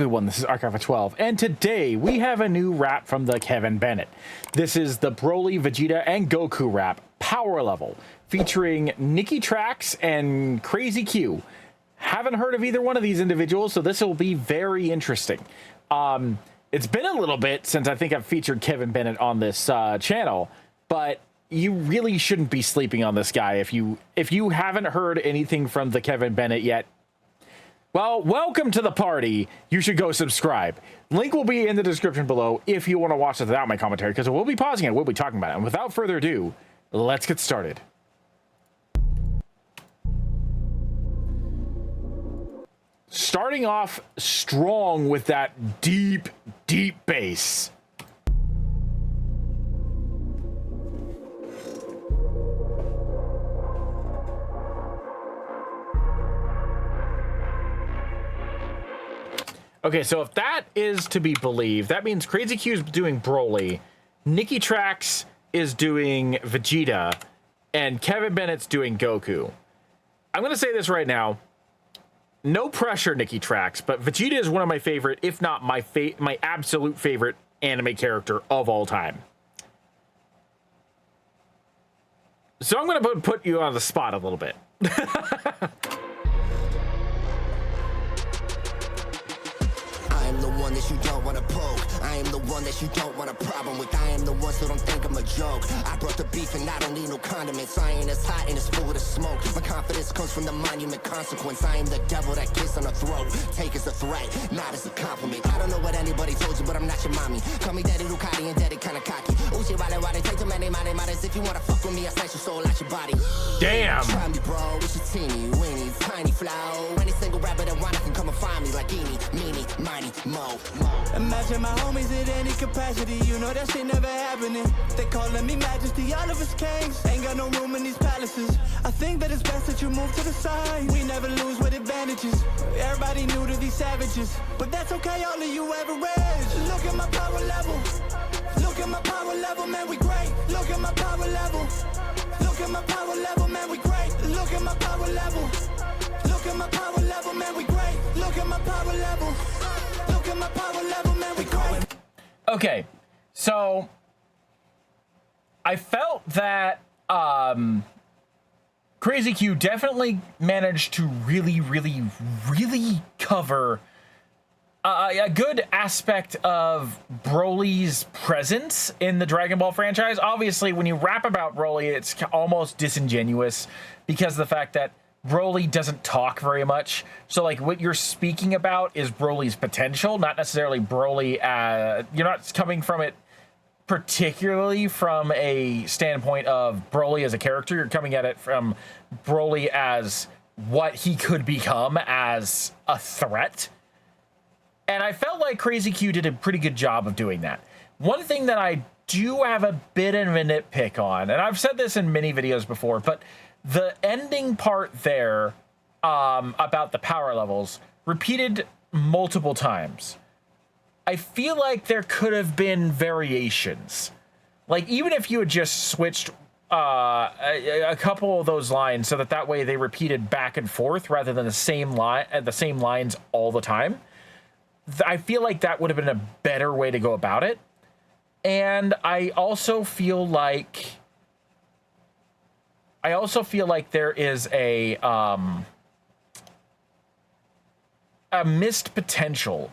everyone, this is Archive of 12, and today we have a new rap from the Kevin Bennett. This is the BROLY, VEGETA, and GOKU rap, Power Level, featuring NICKY TRAKKS and KRAZI. Haven't heard of either one of these individuals, so this will be very interesting. It's been a little bit since I think I've featured Kevin Bennett on this channel, but you really shouldn't be sleeping on this guy if you haven't heard anything from the Kevin Bennett yet. Well, welcome to the party. You should go subscribe. Link will be in the description below if you want to watch it without my commentary, because we'll be pausing it, we'll be talking about it. And without further ado, let's get started. Starting off strong with that deep, deep bass. Okay, so if that is to be believed, that means KRAZI is doing BROLY, NICKY TRAKKS is doing VEGETA, and Kevin Bennett's doing GOKU. I'm going to say this right now. No pressure, NICKY TRAKKS, but VEGETA is one of my favorite, if not my absolute favorite anime character of all time. So I'm going to put you on the spot a little bit. That you don't want to poke. I am the one that you don't want a problem with. I am the one, so don't think I'm a joke. I brought the beef and I don't need no condiments. I ain't as hot and it's full of the smoke. My confidence comes from the monument consequence. I am the devil that kiss on the throat. Take as a threat, not as a compliment. I don't know what anybody told you, but I'm not your mommy. Call me Daddy Ducati and Daddy kinda cocky. Uchi wale wale, take too many matters. If you wanna fuck with me, I snatch your soul out your body. Damn. Try me, bro. It's your teeny, weeny, tiny flow. Any single rapper that wanna can come and find me like Eenie, Meanie, Miny, Mo. Imagine my homies in any capacity. You know that shit never happening. They calling me majesty, all of us kings. Ain't got no room in these palaces. I think that it's best that you move to the side. We never lose with advantages. Everybody new to these savages, but that's okay, all of you average. Look at my power level. Look at my power level, man, we great. Look at my power level. Look at my power level, man, we great. Look at my power level. Look at my power level, man, we great. Look at my power level. Look at my power level, man, we great. Okay, so I felt that KRAZI definitely managed to really cover a good aspect of Broly's presence in the Dragon Ball franchise. Obviously, when you rap about Broly, it's almost disingenuous because of the fact that Broly doesn't talk very much. So, like, what you're speaking about is Broly's potential, not necessarily Broly. You're not coming from it particularly from a standpoint of Broly as a character. You're coming at it from Broly as what he could become as a threat. And I felt like KRAZI did a pretty good job of doing that. One thing that I do have a bit of a nitpick on, and I've said this in many videos before, but the ending part there about the power levels repeated multiple times. I feel like there could have been variations. Like, even if you had just switched a couple of those lines so that way they repeated back and forth rather than the same lines all the time, I feel like that would have been a better way to go about it. And I also feel like there is a missed potential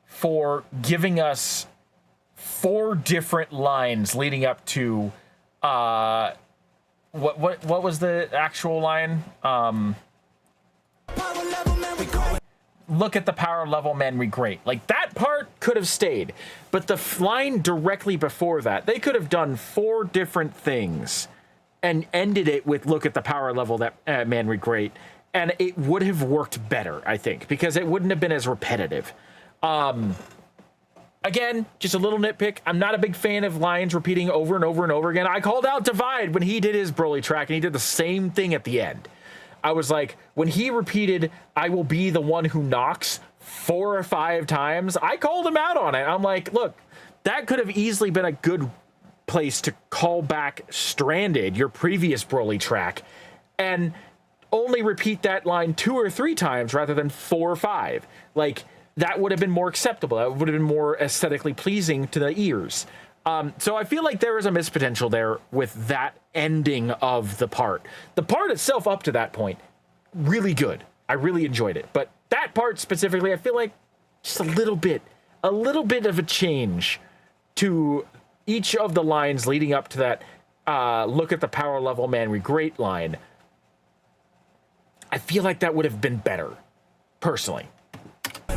for giving us 4 different lines leading up to what was the actual line? Look at the power level, man, we great. Like, that part could have stayed, but the line directly before that, they could have done 4 different things and ended it with look at the power level that man we great, and it would have worked better, I think, because it wouldn't have been as repetitive. Again, just a little nitpick. I'm not a big fan of lines repeating over and over and over again. I called out Divide when he did his BROLY track, and he did the same thing at the end. I was like, when he repeated, I will be the one who knocks 4 or 5 times, I called him out on it. I'm like, look, that could have easily been a good place to call back Stranded, your previous BROLY track, and only repeat that line 2 or 3 times rather than 4 or 5. Like, that would have been more acceptable. That would have been more aesthetically pleasing to the ears. So I feel like there is a missed potential there with that ending of the part. The part itself up to that point, really good. I really enjoyed it. But that part specifically, I feel like just a little bit of a change to each of the lines leading up to that look at the power level, man, we great line. I feel like that would have been better, personally.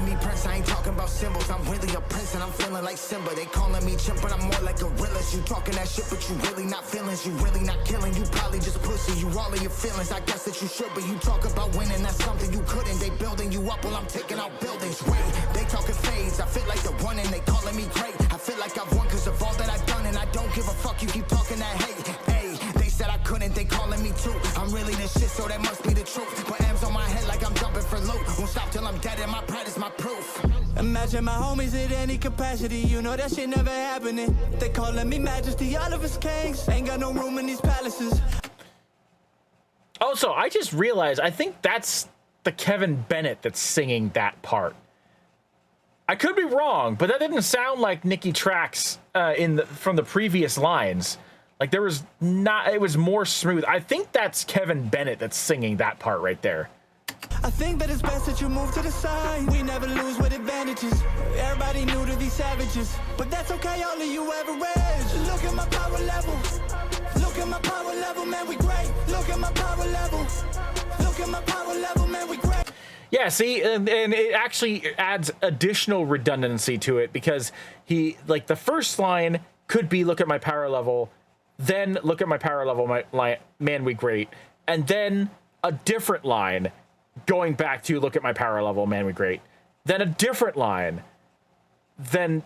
Me prince, I ain't talking about symbols. I'm really a prince and I'm feeling like Simba. They calling me chimp, but I'm more like gorillas. You talking that shit, but you really not feelings. You really not killing. You probably just pussy. You all of your feelings. I guess that you should, but you talk about winning. That's something you couldn't. They building you up while I'm taking out buildings. Wait, they talking fades. I feel like they're running. They calling me great. I feel like I've won because of all that I've done, and I don't give a fuck. You keep talking that hate. Hey, they said I couldn't. They calling me too. I'm really this shit, so that must be the truth. But M's on my head like I'm jumping for loot. Won't stop till I'm dead, and my pride is my proof. Imagine my homies in any capacity, you know that shit never happening. They calling me majesty, all of us kings. Ain't got no room in these palaces. Also, I just realized, I think that's the Kevin Bennett that's singing that part. I could be wrong, but that didn't sound like NICKY TRAKKS from the previous lines. Like there was not, it was more smooth. I think that's Kevin Bennett that's singing that part right there. I think that it's best that you move to the side. We never lose with advantages. Everybody new to these savages, but that's okay, all of you average. Look at my power level. Look at my power level, man, we great. Look at my power level. Look at my power level, man, we great. Yeah, see, and it actually adds additional redundancy to it because he, like, the first line could be look at my power level, then look at my power level, man, we great, and then a different line going back to look at my power level, man, we great, then a different line, then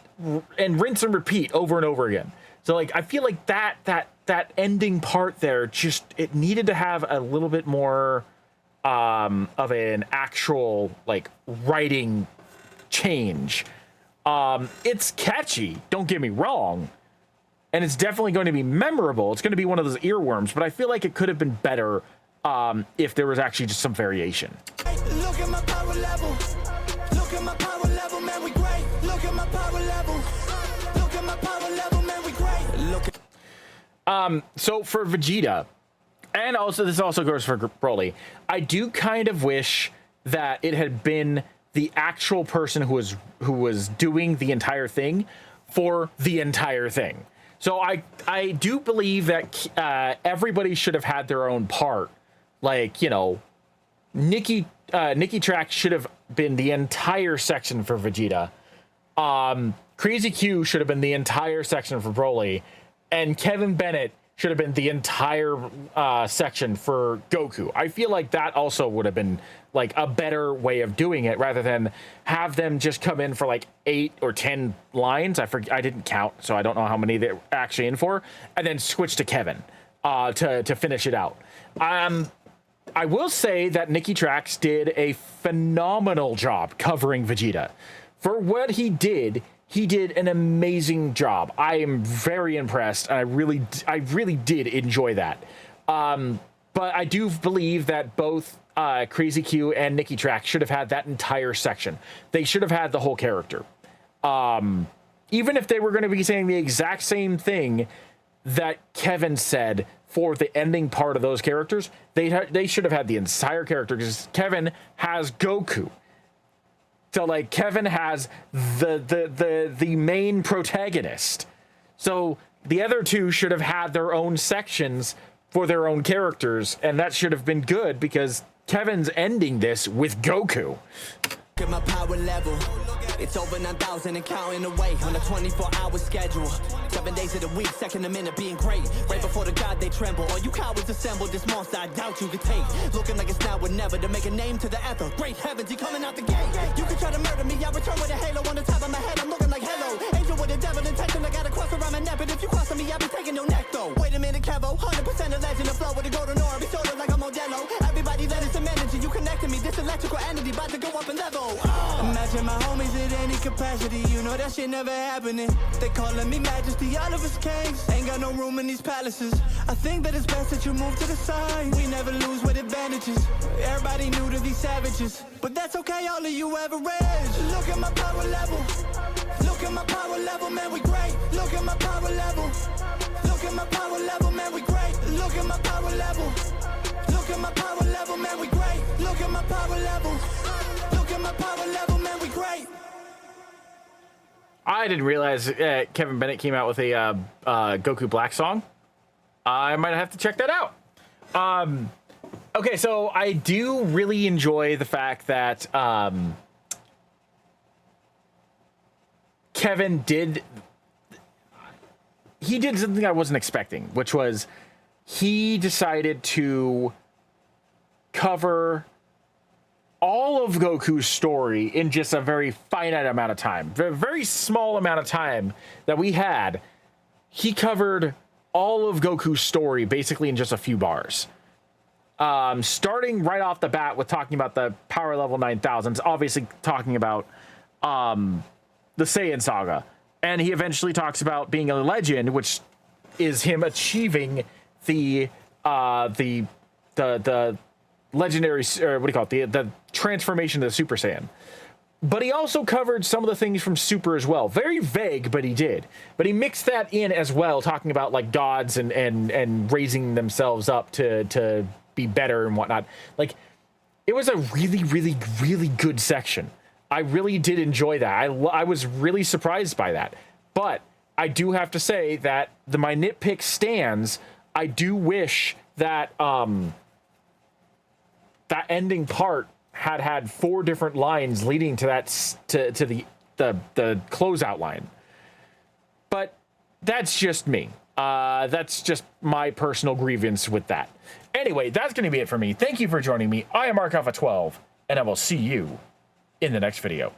and rinse and repeat over and over again. So like I feel like that ending part there, just it needed to have a little bit more of an actual like writing change. It's catchy, don't get me wrong, and it's definitely going to be memorable. It's going to be one of those earworms, but I feel like it could have been better if there was actually just some variation. Look at my power level. Look at my power level, man, we great. Look at my power level. Look at my power level, man, we great. Look at So for Vegeta, and also this also goes for Broly, I do kind of wish that it had been the actual person who was doing the entire thing for the entire thing. So I do believe that everybody should have had their own part. Like, you know, NICKY TRAKKS should have been the entire section for Vegeta. KRAZI Q should have been the entire section for Broly, and Kevin Bennett should have been the entire section for Goku. I feel like that also would have been like a better way of doing it rather than have them just come in for like 8 or 10 lines. I didn't count, so I don't know how many they're actually in for, and then switch to Kevin to finish it out. I will say that NICKY TRAKKS did a phenomenal job covering Vegeta. For what he did an amazing job. I am very impressed, and I really did enjoy that. But I do believe that both KRAZI Q and NICKY TRAKKS should have had that entire section. They should have had the whole character. Even if they were going to be saying the exact same thing that Kevin said for the ending part of those characters, they should have had the entire character, because Kevin has Goku. So like Kevin has the main protagonist. So the other two should have had their own sections for their own characters, and that should have been good because Kevin's ending this with Goku. Look at my power level. It's over 9,000 and counting away on a 24-hour schedule. 7 days of the week, second a minute being great. Right before the god they tremble. All you cowards assemble, this monster I doubt you could take. Looking like it's now or never to make a name to the ether. Great heavens, he coming out the gate. You could try to murder me, I return with a halo on the top of my head. I'm looking like hello. Angel with a devil intention, I got a cross around my neck. But if you cross on me, I'll be taking your neck though. Wait a minute, Kevo, 100% a legend of flow with a golden aura. Be sorta like a Modelo. Everybody let us some energy, you connected me. This electrical energy about to go up in level. Imagine my homies in any capacity. capacity, you know that shit never happening. They calling me majesty, all of us kings. Ain't got no room in these palaces. I think that it's best that you move to the side. We never lose with advantages. Everybody knew to be savages, but that's okay, all of you average. Look at my power level. Look at my power level, man, we great. Look at my power level. Look at my power level, man, we great. Look at my power level. Look at my power level, man, we great. Look at my power level. Look at my power level, man, we great. I didn't realize Kevin Bennett came out with a Goku Black song. I might have to check that out. Okay, so I do really enjoy the fact that Kevin did something I wasn't expecting, which was he decided to cover all of Goku's story in just a very finite amount of time, very small amount of time that we had. He covered all of Goku's story basically in just a few bars. Starting right off the bat with talking about the power level 9000s, obviously talking about the Saiyan saga. And he eventually talks about being a legend, which is him achieving the legendary, or what do you call it, the transformation to the Super Saiyan. But he also covered some of the things from Super as well. Very vague, but he did. But he mixed that in as well, talking about like gods and raising themselves up to be better and whatnot. Like, it was a really, really, really good section. I really did enjoy that. I was really surprised by that. But I do have to say that my nitpick stands. I do wish that that ending part had 4 different lines leading to that to the closeout line. But that's just me. That's just my personal grievance with that. Anyway, that's going to be it for me. Thank you for joining me. I am Mark Alpha 12, and I will see you in the next video.